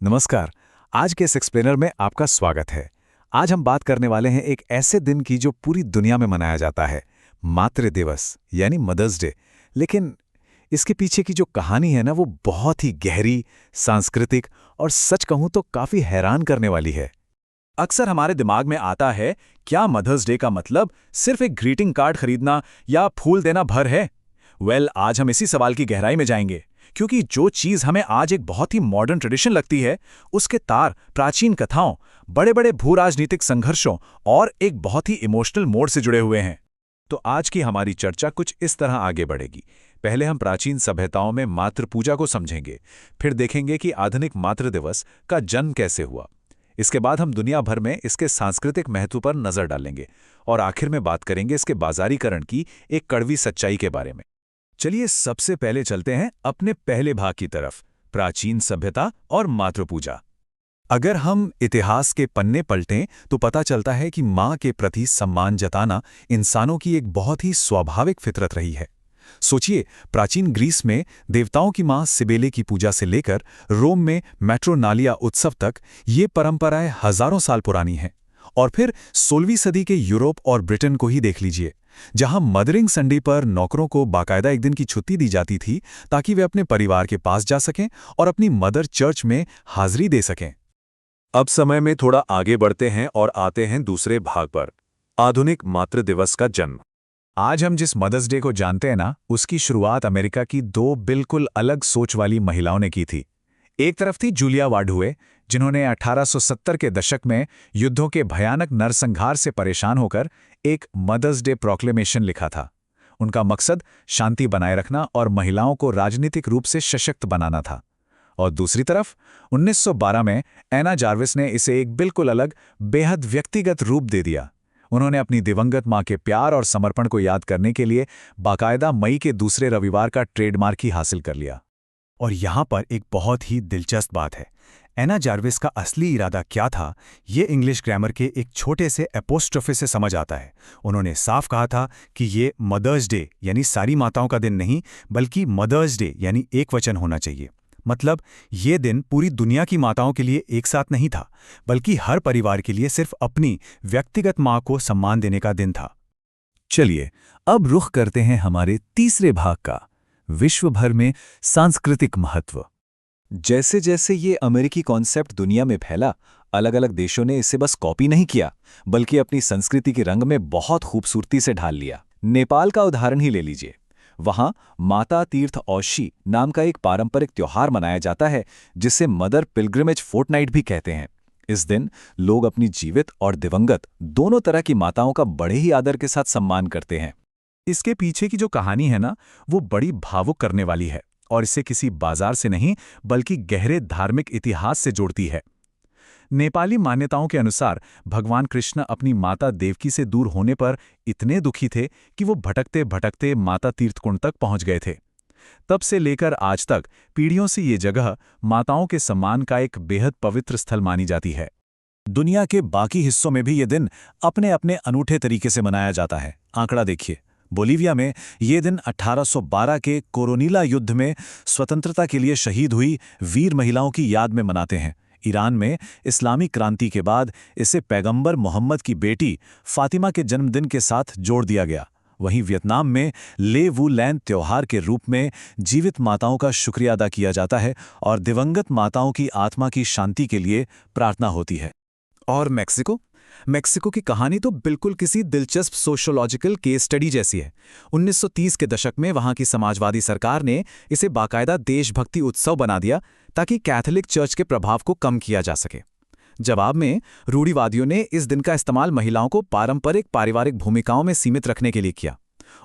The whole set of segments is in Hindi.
नमस्कार। आज के इस एक्सप्लेनर में आपका स्वागत है। आज हम बात करने वाले हैं एक ऐसे दिन की जो पूरी दुनिया में मनाया जाता है, मातृ दिवस यानी मदर्स डे। लेकिन इसके पीछे की जो कहानी है ना, वो बहुत ही गहरी, सांस्कृतिक और सच कहूं तो काफी हैरान करने वाली है। अक्सर हमारे दिमाग में आता है, क्या मदर्स डे का मतलब सिर्फ एक ग्रीटिंग कार्ड खरीदना या फूल देना भर है? आज हम इसी सवाल की गहराई में जाएंगे, क्योंकि जो चीज हमें आज एक बहुत ही मॉडर्न ट्रेडिशन लगती है, उसके तार प्राचीन कथाओं, बड़े बड़े भू राजनीतिक संघर्षों और एक बहुत ही इमोशनल मोड़ से जुड़े हुए हैं। तो आज की हमारी चर्चा कुछ इस तरह आगे बढ़ेगी। पहले हम प्राचीन सभ्यताओं में मातृ पूजा को समझेंगे, फिर देखेंगे कि आधुनिक मातृ दिवस का जन्म कैसे हुआ। इसके बाद हम दुनिया भर में इसके सांस्कृतिक महत्व पर नजर डालेंगे और आखिर में बात करेंगे इसके बाजारीकरण की एक कड़वी सच्चाई के बारे में। चलिए सबसे पहले चलते हैं अपने पहले भाग की तरफ, प्राचीन सभ्यता और मातृपूजा। अगर हम इतिहास के पन्ने पलटें तो पता चलता है कि माँ के प्रति सम्मान जताना इंसानों की एक बहुत ही स्वाभाविक फितरत रही है। सोचिए, प्राचीन ग्रीस में देवताओं की मां सिबेले की पूजा से लेकर रोम में मैट्रोनालिया उत्सव तक ये परंपराएं हजारों साल पुरानी हैं। और फिर 16वीं सदी के यूरोप और ब्रिटेन को ही देख लीजिए, जहां मदरिंग संडे पर नौकरों को बाकायदा एक दिन की छुट्टी दी जाती थी ताकि वे अपने परिवार के पास जा सकें और अपनी मदर चर्च में हाजिरी दे सकें। अब समय में थोड़ा आगे बढ़ते हैं और आते हैं दूसरे भाग पर, आधुनिक मातृ दिवस का जन्म। आज हम जिस मदर्स डे को जानते हैं ना, उसकी शुरुआत अमेरिका की दो बिल्कुल अलग सोच वाली महिलाओं ने की थी। एक तरफ थी जूलिया वार्डहुए, जिन्होंने 1870 के दशक में युद्धों के भयानक नरसंहार से परेशान होकर एक मदर्स डे प्रोक्लेमेशन लिखा था। उनका मकसद शांति बनाए रखना और महिलाओं को राजनीतिक रूप से सशक्त बनाना था। और दूसरी तरफ 1912 में एना जार्विस ने इसे एक बिल्कुल अलग, बेहद व्यक्तिगत रूप दे दिया। उन्होंने अपनी दिवंगत मां के प्यार और समर्पण को याद करने के लिए बाकायदा मई के दूसरे रविवार का ट्रेडमार्क ही हासिल कर लिया। और यहाँ पर एक बहुत ही दिलचस्प बात है, एना जार्विस का असली इरादा क्या था, ये इंग्लिश ग्रामर के एक छोटे से एपोस्ट्रोफे से समझ आता है। उन्होंने साफ कहा था कि ये मदर्स डे यानी सारी माताओं का दिन नहीं, बल्कि मदर्स डे यानी एक वचन होना चाहिए। मतलब ये दिन पूरी दुनिया की माताओं के लिए एक साथ नहीं था, बल्कि हर परिवार के लिए सिर्फ अपनी व्यक्तिगत मां को सम्मान देने का दिन था। चलिए अब रुख करते हैं हमारे तीसरे भाग का, विश्व भर में सांस्कृतिक महत्व। जैसे जैसे ये अमेरिकी कॉन्सेप्ट दुनिया में फैला, अलग अलग देशों ने इसे बस कॉपी नहीं किया, बल्कि अपनी संस्कृति के रंग में बहुत खूबसूरती से ढाल लिया। नेपाल का उदाहरण ही ले लीजिए। वहां माता तीर्थ औशी नाम का एक पारंपरिक त्योहार मनाया जाता है, जिसे मदर पिलग्रिमेज फोर्टनाइट भी कहते हैं। इस दिन लोग अपनी जीवित और दिवंगत दोनों तरह की माताओं का बड़े ही आदर के साथ सम्मान करते हैं। इसके पीछे की जो कहानी है ना, वो बड़ी भावुक करने वाली है और इसे किसी बाजार से नहीं, बल्कि गहरे धार्मिक इतिहास से जोड़ती है। नेपाली मान्यताओं के अनुसार भगवान कृष्ण अपनी माता देवकी से दूर होने पर इतने दुखी थे कि वो भटकते भटकते माता तीर्थकुंड तक पहुंच गए थे। तब से लेकर आज तक पीढ़ियों से ये जगह माताओं के सम्मान का एक बेहद पवित्र स्थल मानी जाती है। दुनिया के बाकी हिस्सों में भी ये दिन अपने अपने अनूठे तरीके से मनाया जाता है। आंकड़ा देखिए, बोलीविया में ये दिन 1812 के कोरोनीला युद्ध में स्वतंत्रता के लिए शहीद हुई वीर महिलाओं की याद में मनाते हैं। ईरान में इस्लामी क्रांति के बाद इसे पैगंबर मोहम्मद की बेटी फातिमा के जन्मदिन के साथ जोड़ दिया गया। वहीं वियतनाम में ले वू लैन त्योहार के रूप में जीवित माताओं का शुक्रिया अदा किया जाता है और दिवंगत माताओं की आत्मा की शांति के लिए प्रार्थना होती है। और मैक्सिको की कहानी तो बिल्कुल किसी दिलचस्प सोशियोलॉजिकल केस स्टडी जैसी है। 1930 के दशक में वहां की समाजवादी सरकार ने इसे बाकायदा देशभक्ति उत्सव बना दिया ताकि कैथोलिक चर्च के प्रभाव को कम किया जा सके। जवाब में रूढ़िवादियों ने इस दिन का इस्तेमाल महिलाओं को पारंपरिक पारिवारिक भूमिकाओं में सीमित रखने के लिए किया।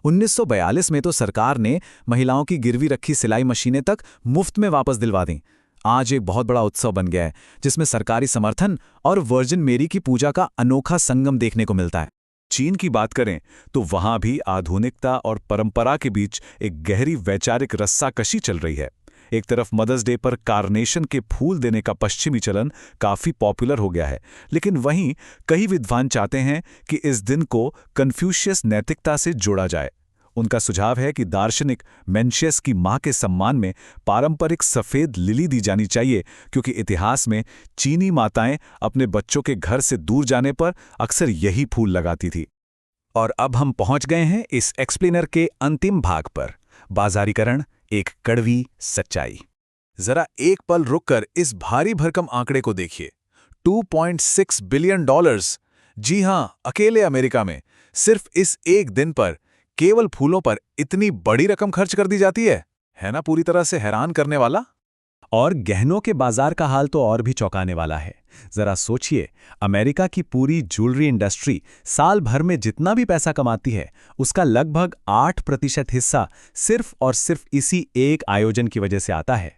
1942 में तो सरकार ने महिलाओं की गिरवी रखी सिलाई मशीनें तक मुफ्त में वापस दिलवा दी। आज एक बहुत बड़ा उत्सव बन गया है, जिसमें सरकारी समर्थन और वर्जिन मेरी की पूजा का अनोखा संगम देखने को मिलता है। चीन की बात करें तो वहां भी आधुनिकता और परंपरा के बीच एक गहरी वैचारिक रस्साकशी चल रही है। एक तरफ मदर्स डे पर कार्नेशन के फूल देने का पश्चिमी चलन काफी पॉपुलर हो गया है, लेकिन वहीं कई विद्वान चाहते हैं कि इस दिन को कन्फ्यूशियस नैतिकता से जोड़ा जाए। उनका सुझाव है कि दार्शनिक मेंशियस की मां के सम्मान में पारंपरिक सफेद लिली दी जानी चाहिए, क्योंकि इतिहास में चीनी माताएं अपने बच्चों के घर से दूर जाने पर अक्सर यही फूल लगाती थी। और अब हम पहुंच गए हैं इस एक्सप्लेनर के अंतिम भाग पर, बाजारीकरण, एक कड़वी सच्चाई। जरा एक पल रुककर इस भारी भरकम आंकड़े को देखिए, $2.6 बिलियन। जी हां, अकेले अमेरिका में सिर्फ इस एक दिन पर केवल फूलों पर इतनी बड़ी रकम खर्च कर दी जाती है ना पूरी तरह से हैरान करने वाला। और गहनों के बाजार का हाल तो और भी चौंकाने वाला है। जरा सोचिए, अमेरिका की पूरी ज्वेलरी इंडस्ट्री साल भर में जितना भी पैसा कमाती है, उसका लगभग 8% हिस्सा सिर्फ और सिर्फ इसी एक आयोजन की वजह से आता है।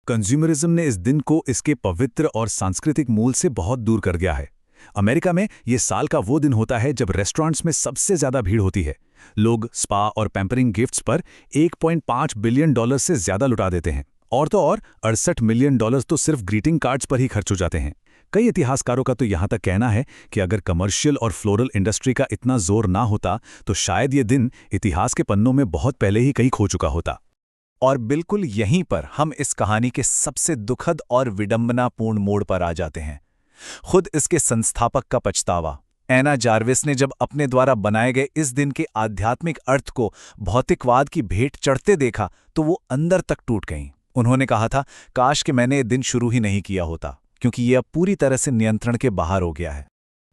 कंज्यूमरिज्म ने इस दिन को इसके पवित्र और सांस्कृतिक मूल से बहुत दूर कर दिया है। अमेरिका में ये साल का वो दिन होता है जब रेस्टोरेंट्स में सबसे ज्यादा भीड़ होती है। लोग स्पा और पैम्परिंग गिफ्ट्स पर $1.5 बिलियन से ज्यादा लुटा देते हैं, और तो और $68 मिलियन तो सिर्फ ग्रीटिंग कार्ड्स पर ही खर्च हो जाते हैं। कई इतिहासकारों का तो यहाँ तक कहना है कि अगर कमर्शियल और फ्लोरल इंडस्ट्री का इतना जोर ना होता तो शायद ये दिन इतिहास के पन्नों में बहुत पहले ही कहीं खो चुका होता। और बिल्कुल यहीं पर हम इस कहानी के सबसे दुखद और विडंबनापूर्ण मोड़ पर आ जाते हैं। खुद इसके संस्थापक का पछतावा। एना जार्विस ने जब अपने द्वारा बनाए गए इस दिन के आध्यात्मिक अर्थ को भौतिकवाद की भेंट चढ़ते देखा तो वो अंदर तक टूट गईं। उन्होंने कहा था, काश कि मैंने ये दिन शुरू ही नहीं किया होता, क्योंकि ये अब पूरी तरह से नियंत्रण के बाहर हो गया है।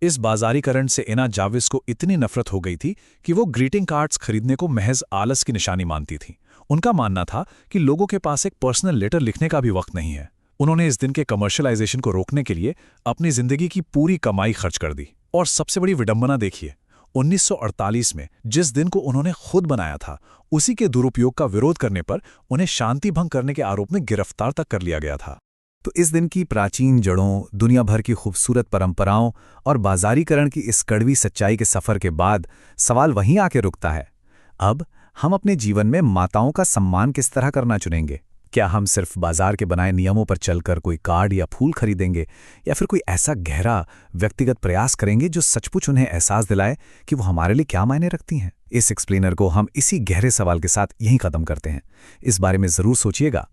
इस बाजारीकरण से एना जार्विस को इतनी नफरत हो गई थी कि वो ग्रीटिंग कार्ड्स खरीदने को महज आलस की निशानी मानती थी। उनका मानना था कि लोगों के पास एक पर्सनल लेटर लिखने का भी वक्त नहीं है। उन्होंने इस दिन के कमर्शियलाइजेशन को रोकने के लिए अपनी जिंदगी की पूरी कमाई खर्च कर दी। और सबसे बड़ी विडंबना देखिए, 1948 में जिस दिन को उन्होंने खुद बनाया था, उसी के दुरुपयोग का विरोध करने पर उन्हें शांति भंग करने के आरोप में गिरफ्तार तक कर लिया गया था। तो इस दिन की प्राचीन जड़ों, दुनिया भर की खूबसूरत परंपराओं और बाजारीकरण की इस कड़वी सच्चाई के सफर के बाद सवाल वहीं आके रुकता है, अब हम अपने जीवन में माताओं का सम्मान किस तरह करना चुनेंगे? क्या हम सिर्फ बाजार के बनाए नियमों पर चलकर कोई कार्ड या फूल खरीदेंगे, या फिर कोई ऐसा गहरा व्यक्तिगत प्रयास करेंगे जो सचमुच उन्हें एहसास दिलाए कि वो हमारे लिए क्या मायने रखती हैं? इस एक्सप्लेनर को हम इसी गहरे सवाल के साथ यहीं खत्म करते हैं। इस बारे में जरूर सोचिएगा।